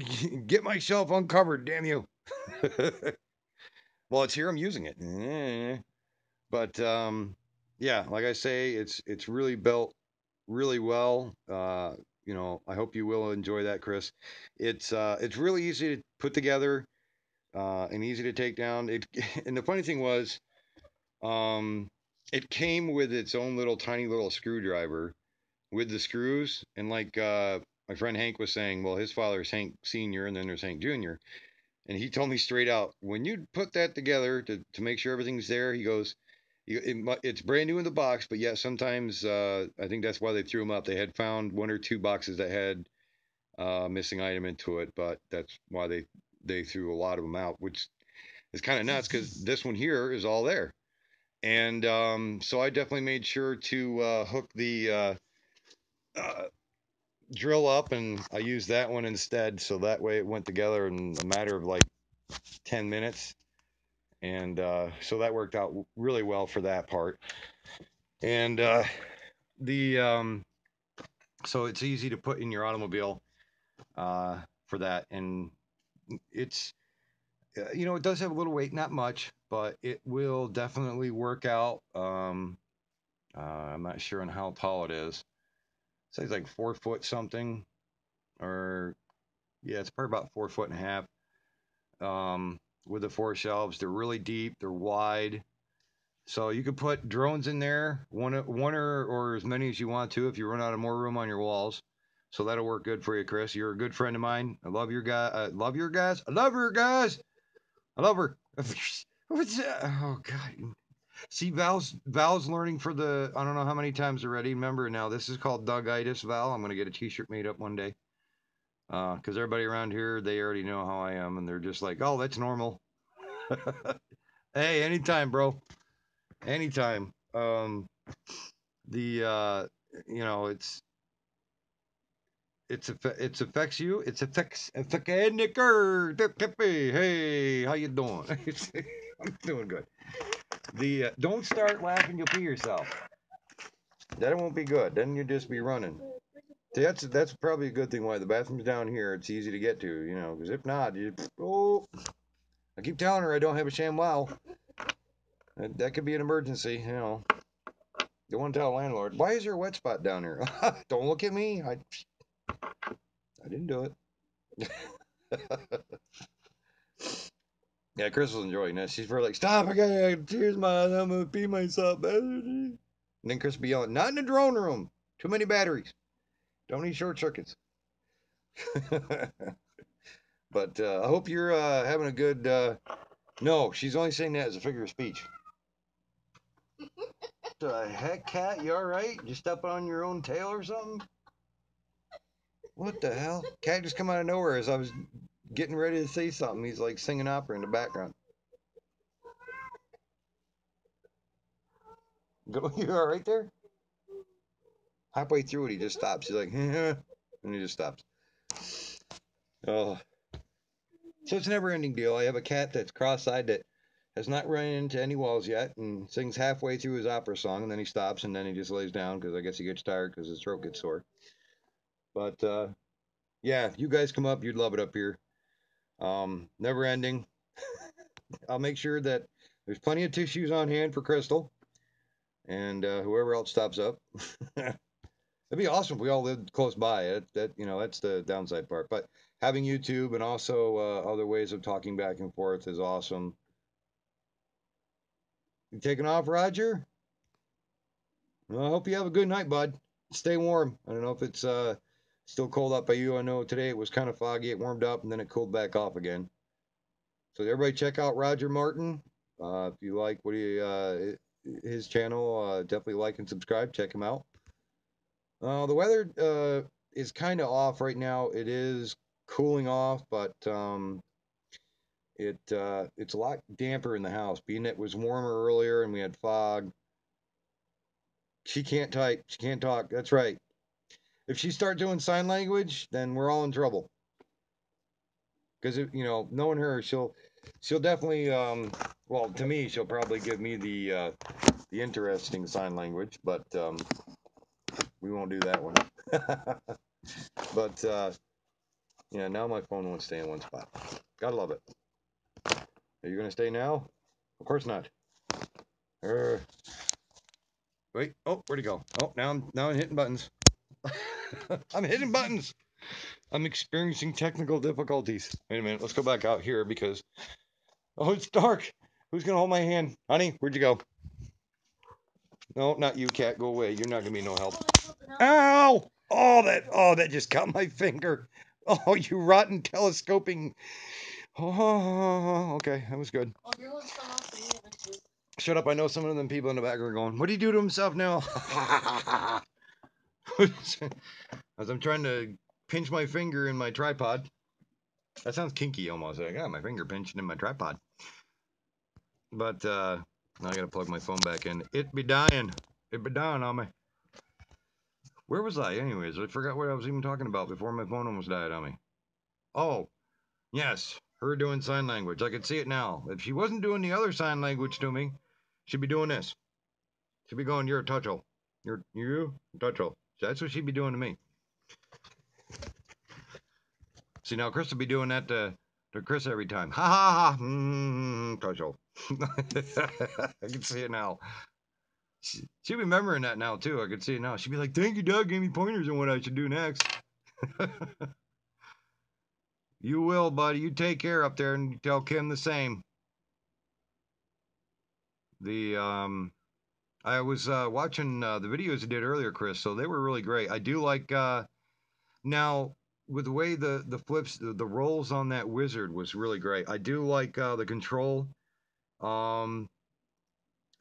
shelf uncovered, damn you. Well, it's here. I'm using it. But yeah, like I say, it's really built really well. I hope you will enjoy that, Chris. It's really easy to put together and easy to take down. And the funny thing was, it came with its own little tiny little screwdriver with the screws, and like my friend Hank was saying, well, his father's Hank Senior, and then there's Hank Junior, and he told me straight out, when you put that together to make sure everything's there, he goes, it's brand new in the box, but yet sometimes I think that's why they threw them up. They had found one or two boxes that had missing item into it, but that's why they threw a lot of them out, which is kind of nuts because this one here is all there. And so I definitely made sure to hook the uh, drill up, and I used that one instead. So that way it went together in a matter of like 10 minutes. And so that worked out really well for that part. And the so it's easy to put in your automobile for that. And it's, it does have a little weight, not much, but it will definitely work out. I'm not sure on how tall it is. Say it's like 4 foot something, or yeah, it's probably about 4 foot and a half. With the 4 shelves, they're really deep, they're wide, so you could put drones in there, one or as many as you want to, if you run out of more room on your walls. So that'll work good for you, Chris. You're a good friend of mine. I love your guy. I love your guys. I love her, guys. I love her. What's that? Oh God. See, Val's learning for the, I don't know how many times already. Remember now, this is called Doug-itis, Val. I'm gonna get a T-shirt made up one day. Because everybody around here, they already know how I am, and they're just like, oh, that's normal. Hey, anytime, bro. Anytime. The it's affects you. It's affects Hey, how you doing? I'm doing good. The don't start laughing. You'll pee yourself. That won't be good. Then you'll just be running. See, that's probably a good thing why the bathroom's down here. It's easy to get to, because if not, I keep telling her I don't have a sham wow. That could be an emergency. Don't want to tell the landlord. Why is there a wet spot down here? Don't look at me. I didn't do it. Yeah, Crystal's enjoying this. She's probably like, stop, I got tears in my eyes, I'm gonna pee myself. And then Chris be yelling, not in the drone room. Too many batteries. Don't need short circuits. But I hope you're having a good. No, she's only saying that as a figure of speech. The heck, cat? You all right? You step on your own tail or something? What the hell? Cat just come out of nowhere as I was getting ready to say something. He's like singing opera in the background. Go, you all right there? Halfway through it, he just stops. He's like, and he just stops. Oh, so it's a never-ending deal. I have a cat that's cross-eyed that has not run into any walls yet, and sings halfway through his opera song, and then he stops, and then he just lays down because I guess he gets tired because his throat gets sore. But yeah, if you guys come up, you'd love it up here. Never-ending. I'll make sure that there's plenty of tissues on hand for Crystal and whoever else stops up. It'd be awesome if we all lived close by. That's the downside part. But having YouTube and also other ways of talking back and forth is awesome. You taking off, Roger? Well, I hope you have a good night, bud. Stay warm. I don't know if it's still cold up by you. I know today it was kind of foggy. It warmed up and then it cooled back off again. So everybody check out Roger Martin. If you like his channel, definitely like and subscribe. Check him out. The weather is kind of off right now. It is cooling off, but it's a lot damper in the house. Being it was warmer earlier and we had fog. She can't type. She can't talk. That's right. If she starts doing sign language, then we're all in trouble. Because knowing her, she'll definitely well, to me, she'll probably give me the interesting sign language, but we won't do that one. But yeah, now my phone won't stay in one spot. Gotta love it. Are you gonna stay now? Of course not. Wait. Oh, where'd he go? Oh, now I'm hitting buttons. I'm hitting buttons. I'm experiencing technical difficulties. Wait a minute. Let's go back out here because it's dark. Who's gonna hold my hand, honey? Where'd you go? No, not you, cat. Go away. You're not gonna be no help. Ow! Oh, that just got my finger. Oh, you rotten telescoping. Oh, okay, that was good. Oh, your one's come off the other two. Shut up, I know some of them people in the back are going, what did he do to himself now? As I'm trying to pinch my finger in my tripod. That sounds kinky almost. I got my finger pinched in my tripod. But now I gotta plug my phone back in. It be dying. It be dying on me. Where was I anyways? I forgot what I was even talking about before my phone almost died on me. Oh, yes. Her doing sign language. I could see it now. If she wasn't doing the other sign language to me, she'd be doing this. She'd be going, you're a touchel. You touchel. That's what she'd be doing to me. See, now Chris would be doing that to Chris every time. Ha ha ha. Touchel. I can see it now. She'd be remembering that now, too. I could see it now. She'd be like, thank you, Doug. Gave me pointers on what I should do next. You will, buddy. You take care up there and tell Kim the same. I was watching the videos you did earlier, Chris, so they were really great. I do like, now, with the way the flips, the rolls on that wizard was really great. I do like the control. Um,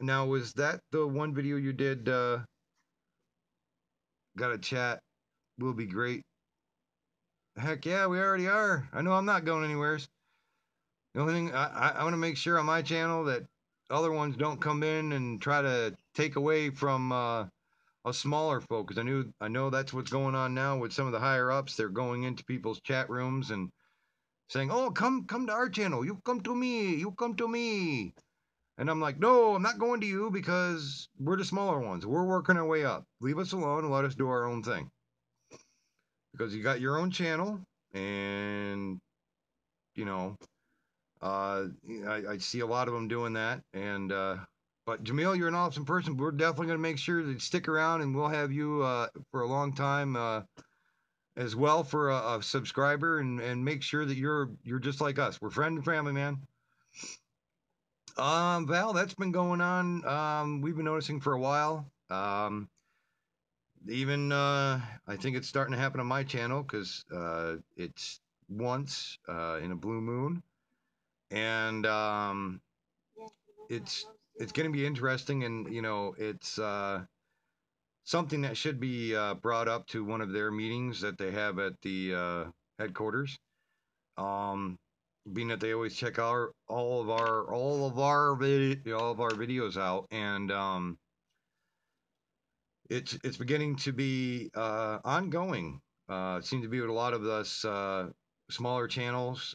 Now, was that the one video you did, got a chat, will be great? Heck yeah, we already are. I know I'm not going anywhere. The only thing I want to make sure on my channel that other ones don't come in and try to take away from a smaller folk, because I know that's what's going on now with some of the higher ups. They're going into people's chat rooms and saying, "Oh, come to our channel. You come to me. You come to me." And I'm like, "No, I'm not going to you because we're the smaller ones. We're working our way up. Leave us alone and let us do our own thing." Because you got your own channel, and you know, I see a lot of them doing that, and but Jamil, you're an awesome person. We're definitely going to make sure that you stick around, and we'll have you for a long time as well for a subscriber, and make sure that you're just like us. We're friend and family, man. Val, that's been going on. We've been noticing for a while. Even I think it's starting to happen on my channel because it's once in a blue moon, and it's going to be interesting, and it's something that should be brought up to one of their meetings that they have at the headquarters. Um, Being that they always check all of our videos out, and it's beginning to be ongoing. It seems to be with a lot of us smaller channels.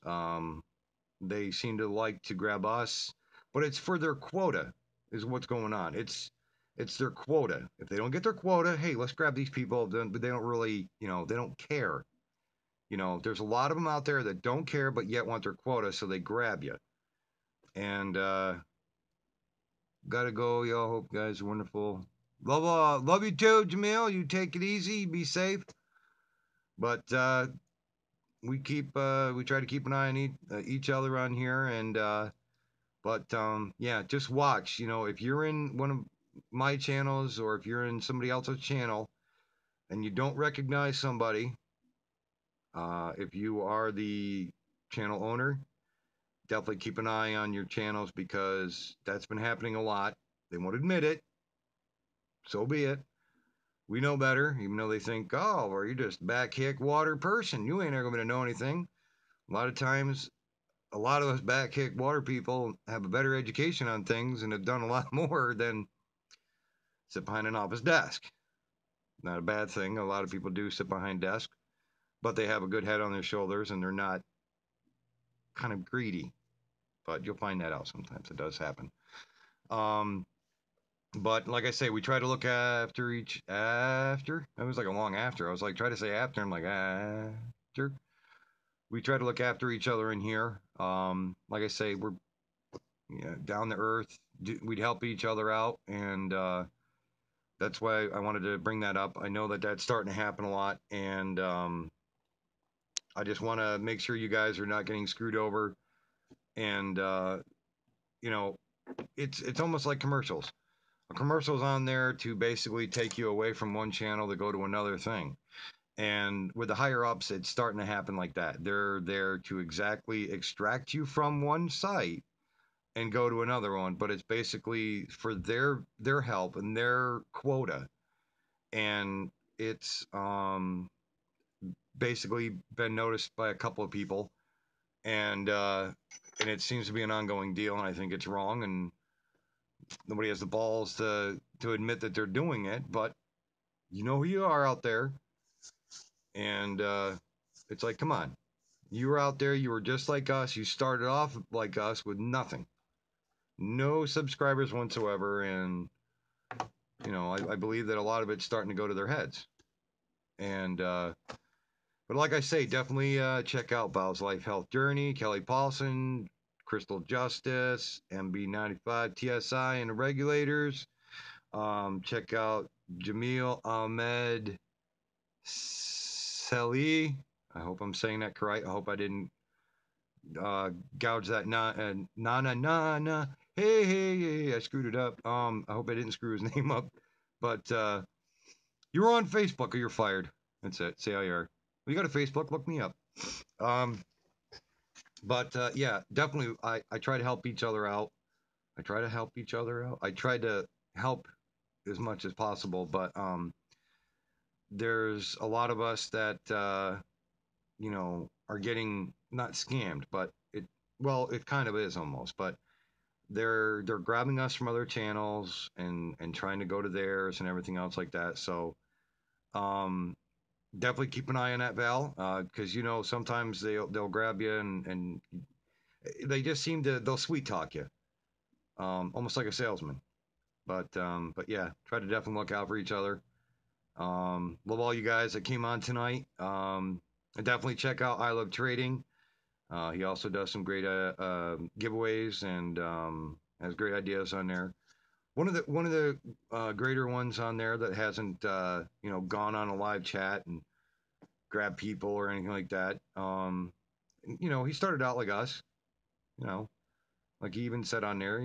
They seem to like to grab us, but it's for their quota, is what's going on. It's their quota. If they don't get their quota, hey, let's grab these people. But they don't really, they don't care. There's a lot of them out there that don't care, but yet want their quota, so they grab you. And gotta go, y'all. Hope you guys are wonderful. Love you too, Jamil. You take it easy, be safe. But we try to keep an eye on each other on here, and but yeah, just watch. If you're in one of my channels, or if you're in somebody else's channel and you don't recognize somebody, if you are the channel owner, definitely keep an eye on your channels, because that's been happening a lot. They won't admit it. So be it. We know better, even though they think, oh, well, you're just a backhick water person. You ain't ever going to know anything. A lot of times, a lot of us backhick water people have a better education on things and have done a lot more than sit behind an office desk. Not a bad thing. A lot of people do sit behind desks, but they have a good head on their shoulders and they're not kind of greedy. But you'll find that out sometimes. It does happen. But like I say, we try to look after after. It was like a long after. I was like, try to say after. I'm like, after. We try to look after each other in here. Like I say, we're down to earth. We'd help each other out, and that's why I wanted to bring that up. I know that that's starting to happen a lot, and I just want to make sure you guys are not getting screwed over. And it's almost like commercials. A commercial's on there to basically take you away from one channel to go to another thing. And with the higher ups, it's starting to happen like that. They're there to exactly extract you from one site and go to another one, but it's basically for their help and their quota. And it's basically been noticed by a couple of people, and it seems to be an ongoing deal, and I think it's wrong, and nobody has the balls to admit that they're doing it, but you know who you are out there, and it's like, come on, you were out there, you were just like us, you started off like us with nothing, no subscribers whatsoever, and I believe that a lot of it's starting to go to their heads, and but like I say, definitely check out Val's Life Health Journey, Kelly Paulson, Crystal Justice, MB95, TSI, and the regulators. Check out Jamil Ahmed Seli. I hope I'm saying that correct. I hope I didn't gouge that na. Hey, I screwed it up. I hope I didn't screw his name up. But you're on Facebook or you're fired. That's it. Say how you are. We got a Facebook. Look me up. Um, but yeah, definitely. I try to help each other out. I try to help each other out. I try to help as much as possible. But there's a lot of us that are getting not scammed, but it kind of is almost. But they're grabbing us from other channels and trying to go to theirs and everything else like that. So um, definitely keep an eye on that, Val, because sometimes they'll grab you and they just they'll sweet talk you, almost like a salesman. But yeah, try to definitely look out for each other. Love all you guys that came on tonight. And definitely check out I Love Trading. He also does some great giveaways and has great ideas on there. One of the greater ones on there that hasn't gone on a live chat and grabbed people or anything like that. He started out like us. You know, like he even said on there.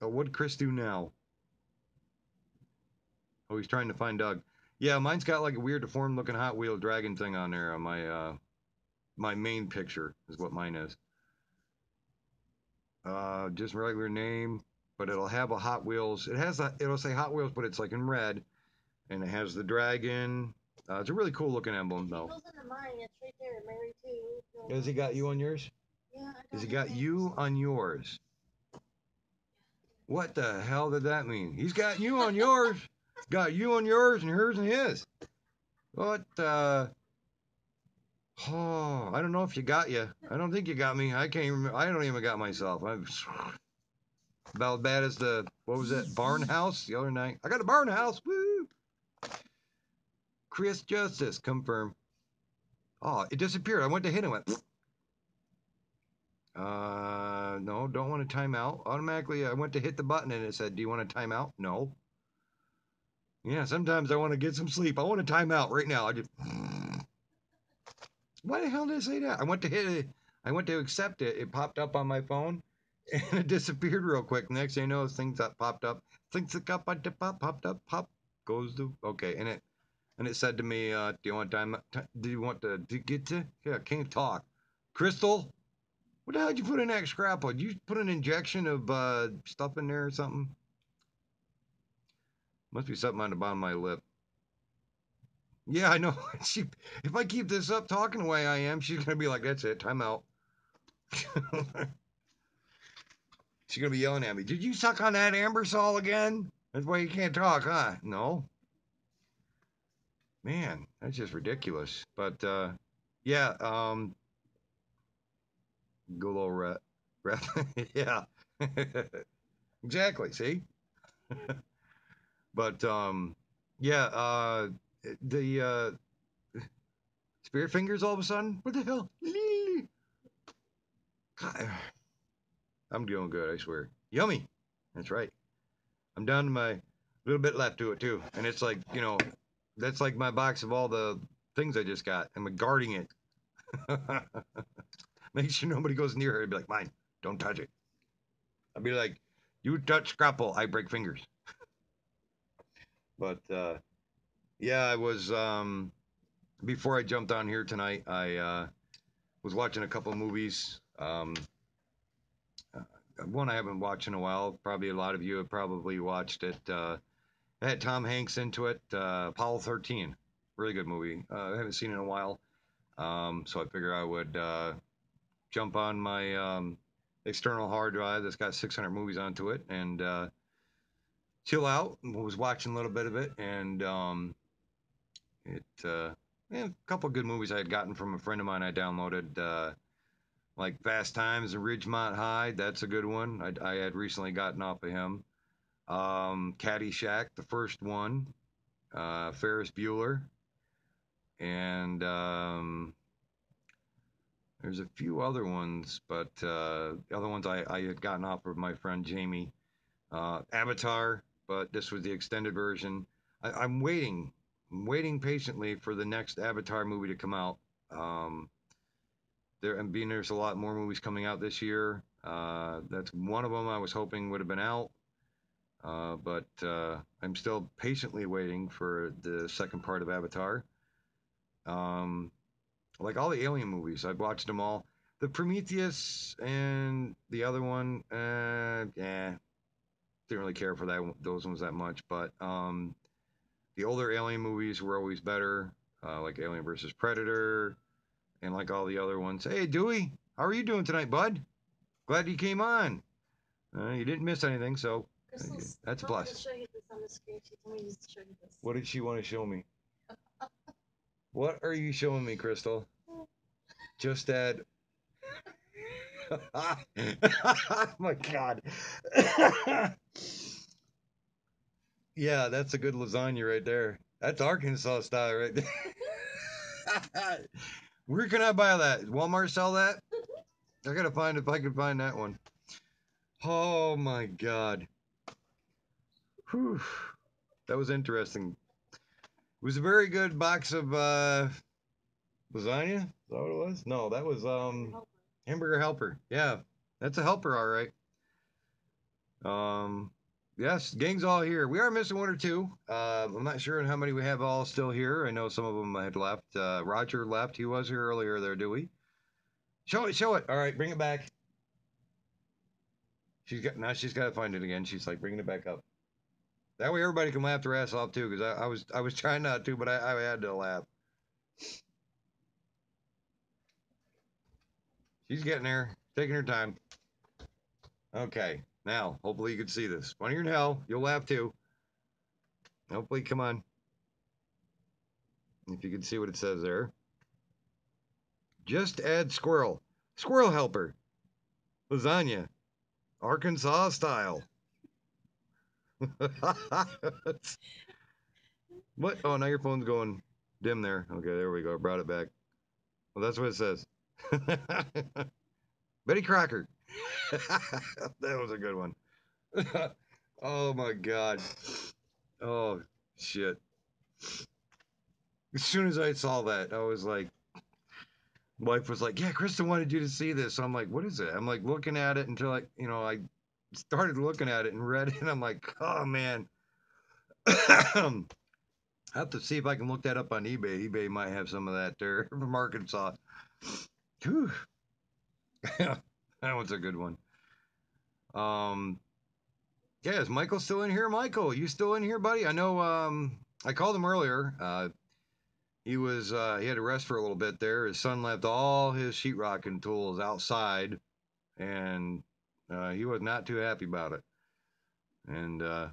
What'd Chris do now? Oh, he's trying to find Doug. Yeah, mine's got like a weird deformed looking Hot Wheel dragon thing on there on my main picture is what mine is. Just regular name, but it'll have a Hot Wheels. It'll say Hot Wheels, but it's like in red, and it has the dragon. It's a really cool looking emblem though. It goes into mine. It's right there, Mary too. Has he got you on yours? Yeah. Has he got you on yours? What the hell did that mean? He's got you on yours. Got you on yours and hers and his. What? Oh, I don't know if you got you. I don't think you got me. I can't remember. I don't even got myself. I'm about as bad as what was that, barn house the other night. I got a barn house. Woo! Chris Justice, confirm. Oh, it disappeared. I went to hit him. No, don't want to time out. Automatically, I went to hit the button and it said, do you want to time out? No. Yeah, sometimes I want to get some sleep. I want to time out right now. I just... Why the hell did I say that? I went to hit it. I went to accept it. It popped up on my phone and it disappeared real quick. Next thing you know, things that popped up. Things that got popped up, pop goes to, okay. And it said to me, do you want time? Do you want to get to? Yeah, can't talk. Crystal, what the hell did you put in that scrapple? Did you put an injection of stuff in there or something? Must be something on the bottom of my lip. Yeah, I know. If I keep this up talking the way I am, she's gonna be like, "That's it, time out." She's gonna be yelling at me. Did you suck on that Ambersol again? That's why you can't talk, huh? No. Man, that's just ridiculous. But yeah, go little rat. Yeah. Exactly. See? But yeah, the spirit fingers all of a sudden. What the hell? God, I'm doing good, I swear. Yummy. That's right. I'm down to my little bit left to it too, and it's like that's like my box of all the things I just got. I'm guarding it. Make sure nobody goes near it. I'd be like, mine. Don't touch it. I'd be like, you touch scrapple, I break fingers. But Yeah, I was before I jumped on here tonight, I was watching a couple of movies. One I haven't watched in a while. Probably a lot of you have probably watched it. It had Tom Hanks into it. Apollo 13, really good movie. I haven't seen it in a while, so I figure I would jump on my external hard drive that's got 600 movies onto it and chill out. Was watching a little bit of it, and it yeah, a couple of good movies I had gotten from a friend of mine. I downloaded like Fast Times and Ridgemont High. That's a good one. I had recently gotten off of him. Caddyshack, the first one. Ferris Bueller, and there's a few other ones, but the other ones I had gotten off of my friend Jamie. Avatar, but this was the extended version. I'm waiting patiently for the next Avatar movie to come out. Um, there's a lot more movies coming out this year. That's one of them I was hoping would have been out, but I'm still patiently waiting for the second part of Avatar. Um, like all the Alien movies, I've watched them all. The Prometheus and the other one, yeah, didn't really care for those ones that much. But the older Alien movies were always better, like Alien versus Predator, and like all the other ones. Hey, Dewey, how are you doing tonight, bud? Glad you came on. You didn't miss anything, so that's a plus. Show you this on the screen. She told me to show you this. What did she want to show me? What are you showing me, Crystal? Just add. Oh my God. Yeah, that's a good lasagna right there. That's Arkansas style right there. Where can I buy that? Does Walmart sell that? I gotta find if I can find that one. Oh my God. Whew. That was interesting. It was a very good box of lasagna. Is that what it was? No, that was hamburger helper. Yeah, that's a helper, all right. Um, yes, gang's all here. We are missing one or two. I'm not sure how many we have all still here. I know some of them had left. Roger left. He was here earlier there, do we? Show it, show it. All right, bring it back. She's got to find it again. She's like bringing it back up. That way everybody can laugh their ass off too, because I was trying not to, but I had to laugh. She's getting there, taking her time. Okay, now hopefully you can see this. Funnier than hell. You'll laugh too. Hopefully, come on. If you can see what it says there. Just add squirrel. Squirrel helper. Lasagna. Arkansas style. What? Oh, now your phone's going dim there. Okay, there we go. Brought it back. Well, that's what it says. Betty Crocker. That was a good one. Oh my God. Oh shit. As soon as I saw that, I was like, wife was like, "Yeah, Kristen wanted you to see this." So I'm like, "What is it?" I'm like looking at it until I started looking at it and read it, and I'm like, "Oh man." I have to see if I can look that up on eBay. eBay might have some of that there from Arkansas. Whew. That one's a good one. Yeah, is Michael still in here? Michael, you still in here, buddy? I know. I called him earlier. He had to rest for a little bit there. His son left all his sheetrocking tools outside, and he was not too happy about it. And I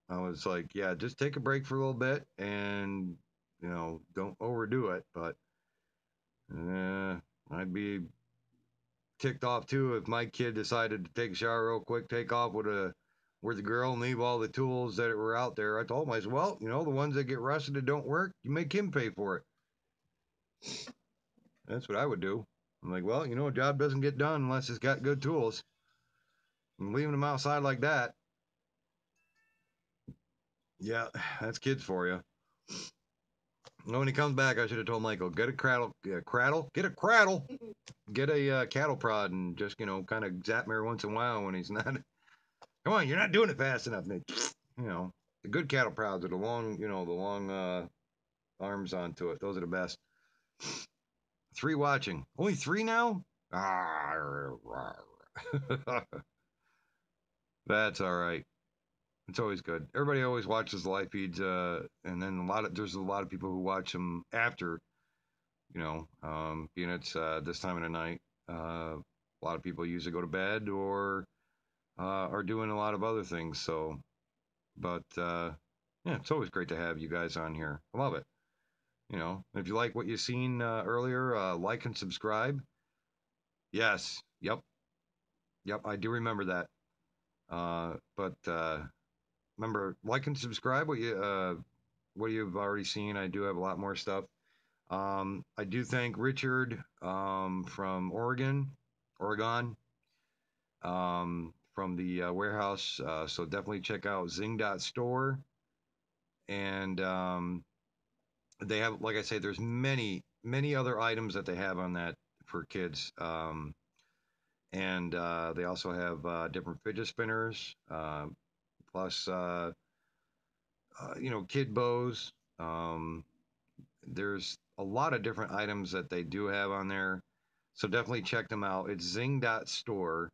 was like, yeah, just take a break for a little bit, and don't overdo it. But I'd be ticked off too if my kid decided to take a shower real quick, take off with the girl and leave all the tools that were out there. I told him, I said, well, the ones that get rusted that don't work, you make him pay for it. That's what I would do. I'm like, well, a job doesn't get done unless it's got good tools. And leaving them outside like that, yeah, that's kids for you. When he comes back, I should have told Michael, get a cradle, get a cradle, get a cattle prod, and just kind of zap me every once in a while when he's not. Come on, you're not doing it fast enough, Nick. The good cattle prods are the long, the long arms onto it. Those are the best. 3 watching. Only 3 now? That's all right. It's always good. Everybody always watches the live feeds, and then there's a lot of people who watch them after, being it's this time of the night. A lot of people usually go to bed or are doing a lot of other things. So, but yeah, it's always great to have you guys on here. I love it. If you like what you've seen earlier, like and subscribe. Yes. Yep. Yep. I do remember that. But remember, like and subscribe. What you've already seen. I do have a lot more stuff. I do thank Richard from Oregon, from the warehouse. So definitely check out Zing.store. And they have, like I say, there's many other items that they have on that for kids. And they also have different fidget spinners, plus kid bows. There's a lot of different items that they do have on there, so definitely check them out. It's Zing.store.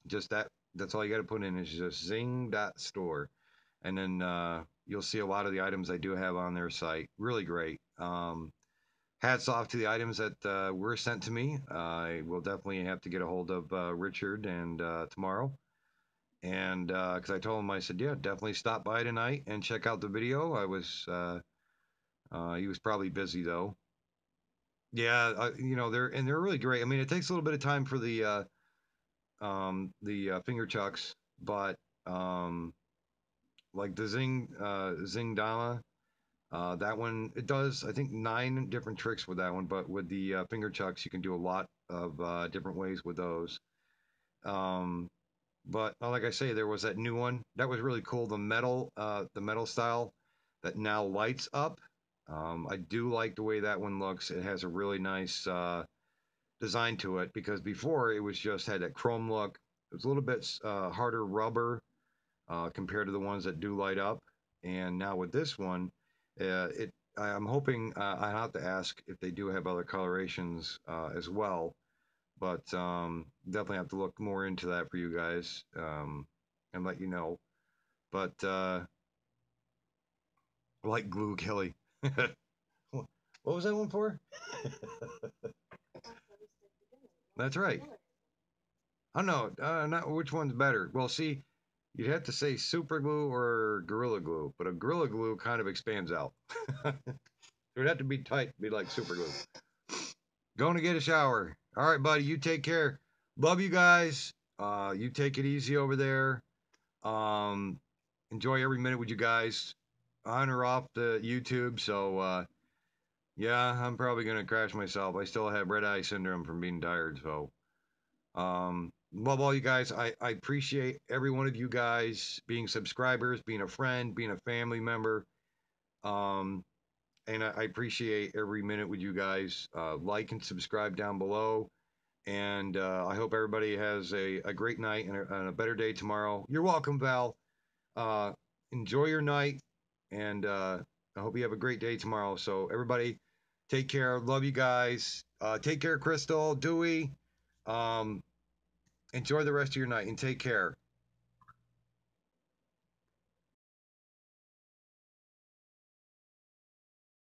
Just that's all you got to put in is just Zing.store, and then you'll see a lot of the items they do have on their site. Really great. Hats off to the items that were sent to me. I will definitely have to get a hold of Richard and tomorrow. And because I told him, I said, yeah, definitely stop by tonight and check out the video. He was probably busy though. Yeah, they're really great. I mean, it takes a little bit of time for the finger chucks, but like the Zing Dama, that one it does I think 9 different tricks with that one, but with the finger chucks you can do a lot of different ways with those. Um, but like I say, there was that new one that was really cool. The metal style that now lights up. I do like the way that one looks. It has a really nice design to it because before it was just had that chrome look. It was a little bit harder rubber compared to the ones that do light up. And now with this one, I'm hoping I have to ask if they do have other colorations as well, but definitely have to look more into that for you guys and let you know. But like glue, Kelly. What was that one for? That's right. I don't know. Not which one's better. Well, see, you'd have to say super glue or gorilla glue, but a gorilla glue kind of expands out. It would have to be tight, be like super glue. Going to get a shower. All right, buddy. You take care. Love you guys. You take it easy over there. Um, enjoy every minute with you guys. On or off the YouTube. So yeah, I'm probably gonna crash myself. I still have red eye syndrome from being tired. So love all you guys. I appreciate every one of you guys being subscribers, being a friend, being a family member. Um, and I appreciate every minute with you guys. Like and subscribe down below. And I hope everybody has a great night and a better day tomorrow. You're welcome, Val. Uh, enjoy your night. And I hope you have a great day tomorrow. So, everybody, take care. Love you guys. Take care, Crystal, Dewey. Um, enjoy the rest of your night and take care.